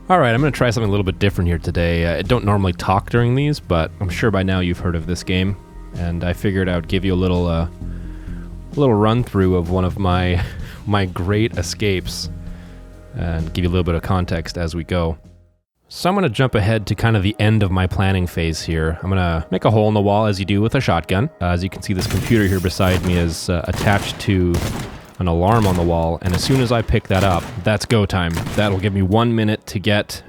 Alright, I'm going to try something a little bit different here today. I don't normally talk during these, but I'm sure by now you've heard of this game, and I figured I would give you a little run-through of one of my great escapes, and give you a little bit of context as we go. So I'm going to jump ahead to kind of the end of my planning phase here. I'm going to make a hole in the wall as you do with a shotgun. As you can see, this computer here beside me is attached to an alarm on the wall, and as soon as I pick that up, that's go time. That'll give me 1 minute to get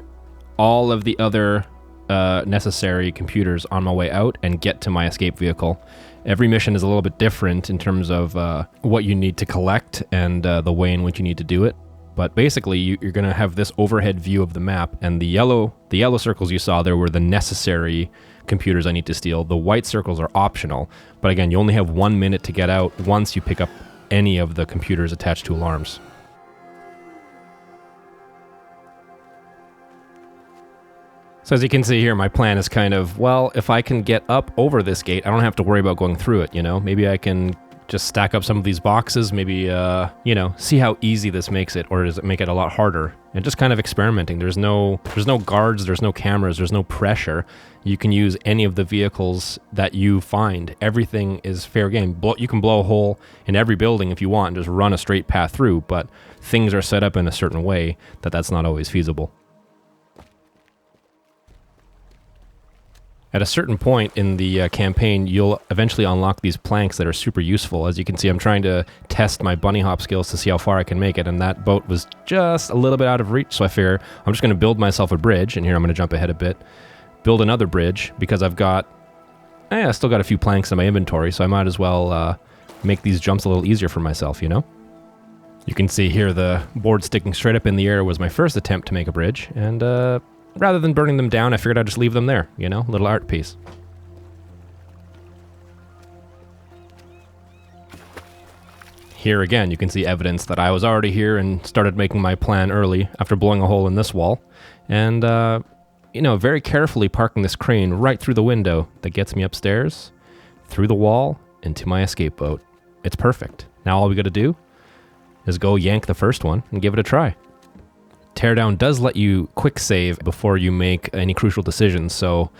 all of the other necessary computers on my way out and get to my escape vehicle. Every mission is a little bit different in terms of what you need to collect and the way in which you need to do it. But basically, you're going to have this overhead view of the map, and the yellow circles you saw there were the necessary computers I need to steal. The white circles are optional, but again, you only have 1 minute to get out once you pick up any of the computers attached to alarms. So as you can see here, my plan is kind of, well, if I can get up over this gate, I don't have to worry about going through it, you know? Maybe I can just stack up some of these boxes, maybe, see how easy this makes it, or does it make it a lot harder? And just kind of experimenting. There's no guards, there's no cameras, there's no pressure. You can use any of the vehicles that you find. Everything is fair game. You can blow a hole in every building if you want and just run a straight path through, but things are set up in a certain way that's not always feasible. At a certain point in the campaign, you'll eventually unlock these planks that are super useful. As you can see, I'm trying to test my bunny hop skills to see how far I can make it, and that boat was just a little bit out of reach, so I figure I'm just going to build myself a bridge, and here I'm going to jump ahead a bit, build another bridge, because I still got a few planks in my inventory, so I might as well make these jumps a little easier for myself, you know? You can see here the board sticking straight up in the air was my first attempt to make a bridge, and rather than burning them down, I figured I'd just leave them there, you know, little art piece. Here again, you can see evidence that I was already here and started making my plan early after blowing a hole in this wall. And, very carefully parking this crane right through the window that gets me upstairs, through the wall, into my escape boat. It's perfect. Now all we gotta do is go yank the first one and give it a try. Teardown does let you quick save before you make any crucial decisions, so,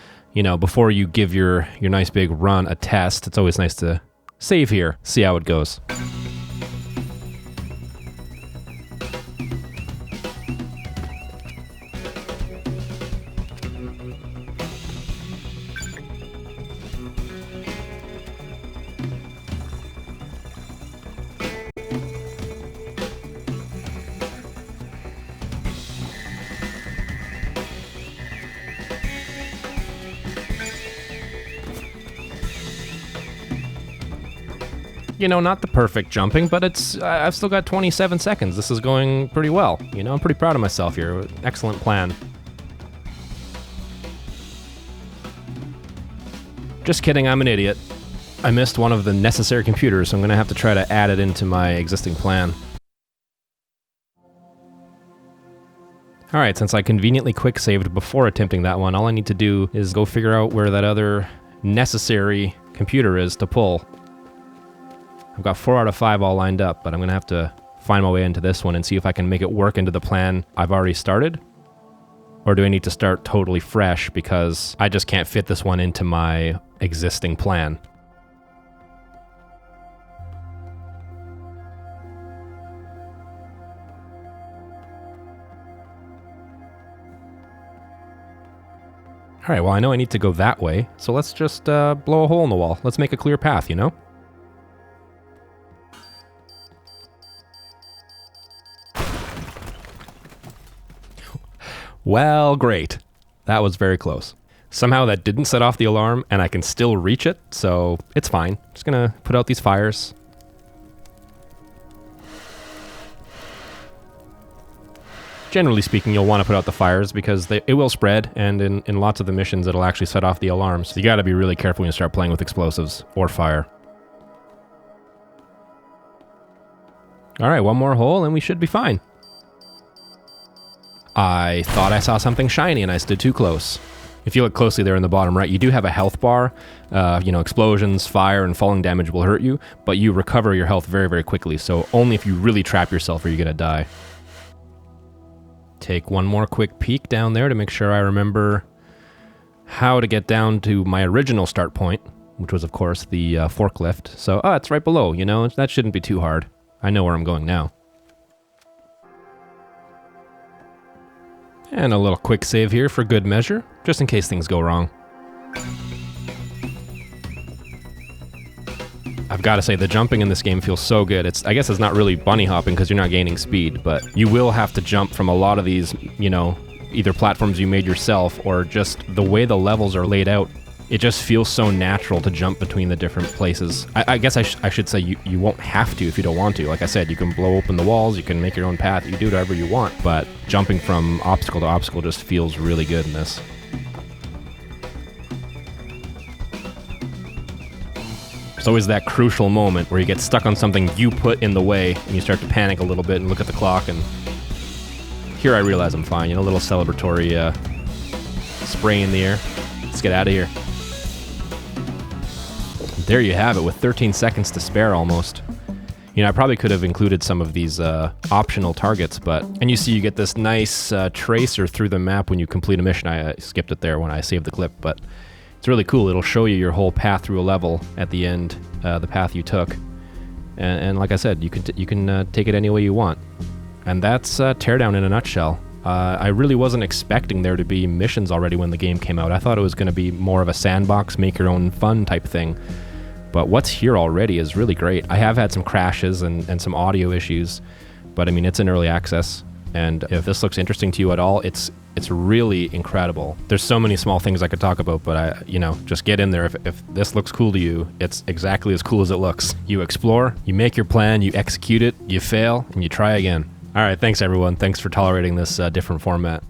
before you give your nice big run a test, it's always nice to save here, see how it goes. Not the perfect jumping, but I've still got 27 seconds. This is going pretty well. I'm pretty proud of myself here. Excellent plan. Just kidding, I'm an idiot. I missed one of the necessary computers, so I'm going to have to try to add it into my existing plan. Alright, since I conveniently quick saved before attempting that one, all I need to do is go figure out where that other necessary computer is to pull. I've got 4 out of 5 all lined up, but I'm going to have to find my way into this one and see if I can make it work into the plan I've already started. Or do I need to start totally fresh because I just can't fit this one into my existing plan? Alright, well I know I need to go that way, so let's just blow a hole in the wall. Let's make a clear path, Well, great. That was very close. Somehow that didn't set off the alarm, and I can still reach it, so it's fine. Just gonna put out these fires. Generally speaking, you'll want to put out the fires because it will spread, and in lots of the missions, it'll actually set off the alarms. So you gotta be really careful when you start playing with explosives or fire. Alright, one more hole, and we should be fine. I thought I saw something shiny and I stood too close. If you look closely there in the bottom right, you do have a health bar. Explosions, fire, and falling damage will hurt you, but you recover your health very, very quickly, so only if you really trap yourself are you going to die. Take one more quick peek down there to make sure I remember how to get down to my original start point, which was, of course, the forklift. So, it's right below, you know, that shouldn't be too hard. I know where I'm going now. And a little quick save here for good measure, just in case things go wrong. I've got to say, the jumping in this game feels so good. I guess it's not really bunny hopping because you're not gaining speed, but you will have to jump from a lot of these, you know, either platforms you made yourself or just the way the levels are laid out. It just feels so natural to jump between the different places. I guess I should say you won't have to if you don't want to. Like I said, you can blow open the walls, you can make your own path, you do whatever you want, but jumping from obstacle to obstacle just feels really good in this. There's always that crucial moment where you get stuck on something you put in the way and you start to panic a little bit and look at the clock, and here I realize I'm fine. You know, a little celebratory spray in the air. Let's get out of here. There you have it, with 13 seconds to spare almost. You know, I probably could have included some of these optional targets, and you see you get this nice tracer through the map when you complete a mission. I skipped it there when I saved the clip, but it's really cool. It'll show you your whole path through a level at the end, the path you took. And like I said, you can take it any way you want. And that's Teardown in a nutshell. I really wasn't expecting there to be missions already when the game came out. I thought it was going to be more of a sandbox, make your own fun type thing. But what's here already is really great. I have had some crashes and some audio issues, but I mean, it's in early access. And if this looks interesting to you at all, it's really incredible. There's so many small things I could talk about, but just get in there. If this looks cool to you, it's exactly as cool as it looks. You explore, you make your plan, you execute it, you fail, and you try again. All right, thanks everyone. Thanks for tolerating this different format.